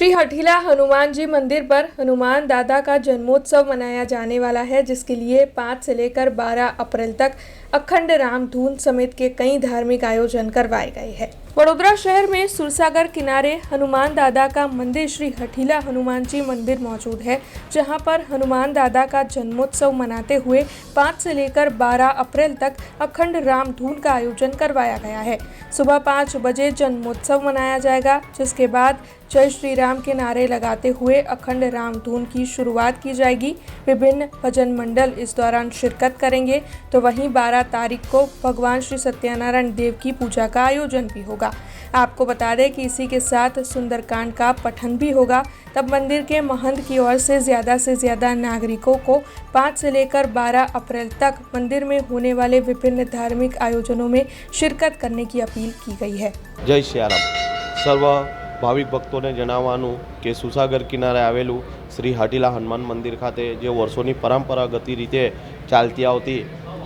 श्री हठीला हनुमान जी मंदिर पर हनुमान दादा का जन्मोत्सव मनाया जाने वाला है, जिसके लिए 5 से लेकर 12 अप्रैल तक अखंड राम धून समेत के कई धार्मिक आयोजन करवाए गए हैं। वडोदरा शहर में सुरसागर किनारे हनुमान दादा का मंदिर श्री हठीला हनुमान जी मंदिर मौजूद है, जहां पर हनुमान दादा का जन्मोत्सव मनाते हुए 5 से लेकर 12 अप्रैल तक अखंड राम धून का आयोजन करवाया गया है। सुबह 5 बजे जन्मोत्सव मनाया जाएगा, जिसके बाद जय श्री राम के नारे लगाते हुए अखंड राम धून की शुरुआत की जाएगी। विभिन्न भजन मंडल इस दौरान शिरकत करेंगे, तो वहीं 12 तारीख को भगवान श्री सत्यनारायण देव की पूजा का आयोजन भी होगा। आपको बता दें कि इसी के साथ सुंदरकांड का पठन भी होगा। तब मंदिर के महंत की ओर से ज़्यादा नागरिकों को 5 से लेकर 12 अप्रैल तक मंदिर में होने वाले विभिन्न धार्मिक आयोजनों में शिरकत करने की अपील की गई है। जय सियाराम। सर्व भाविक भक्तों ने जणाववानुं के सुसागर किनारे आवेलू श्री हठीला हनुमान मंदिर खाते जे वर्षों परंपरागत रीते चालती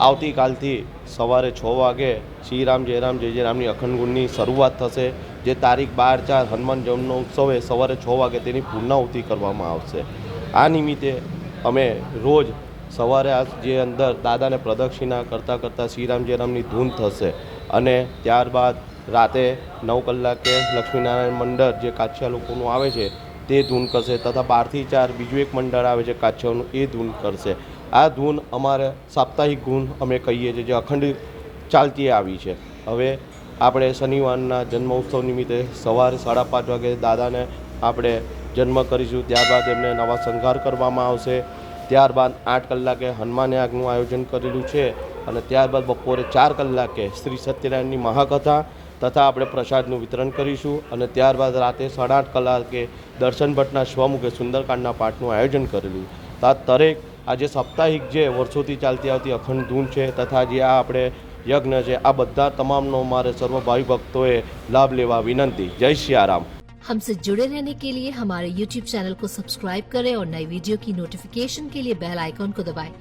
આવતીકાલથી સવારે 6 વાગે શ્રી રામ જય રામની અખંડ ગુણની શરૂઆત થશે, જે તારીખ 12/4 હનુમાન જન્મોત્સવે સવારે 6 વાગે તેની પૂર્ણાહુતિ કરવામાં આવશે। આ નિમિત્તે અમે રોજ સવારે આ જે અંદર દાદાને પ્રદક્ષિણા કરતાં શ્રી રામ જય રામની ધૂન થશે અને ત્યારબાદ રાતે 9 કલાકે લક્ષ્મીનારાયણ મંડળ જે કાછિયા લોકોનું આવે છે તે ધૂન કરશે, તથા 12 થી 4 બીજું એક મંડળ આવે છે કાછિયાઓનું, એ ધૂન કરશે। આ ધૂન અમારે સાપ્તાહિક ધૂન અમે કહીએ છીએ, જે અખંડ ચાલતી આવી છે। હવે આપણે શનિવારના જન્મોત્સવ નિમિત્તે સવારે 5:30 વાગે દાદાને આપણે જન્મ કરીશું, ત્યારબાદ એમને નવા શણગાર કરવામાં આવશે। ત્યારબાદ 8 કલાકે હનુમાન યાગનું આયોજન કરેલું છે અને ત્યારબાદ બપોરે 4 કલાકે શ્રી સત્યનારાયણની મહાકથા તથા આપણે પ્રસાદનું વિતરણ કરીશું અને ત્યારબાદ રાતે 8:30 કલાકે દર્શન ભટ્ટના સ્વમુખે સુંદરકાંડના પાઠનું આયોજન કરેલું। તો આ દરેક આજે સાપ્તાહિક જે વર્ષોથી ચાલતી આવતી અખંડ ધૂન છે તથા જે આ આપણે યજ્ઞ છે, આ બધા તમામનો મારે સર્વ ભાવિ ભક્તોએ લાભ લેવા વિનંતી। जय सियाराम। हमसे जुड़े रहने के लिए हमारे YouTube चैनल को सब्सक्राइब करें और नई वीडियो की नोटिफिकेशन के लिए बेल आइकॉन को दबाएं।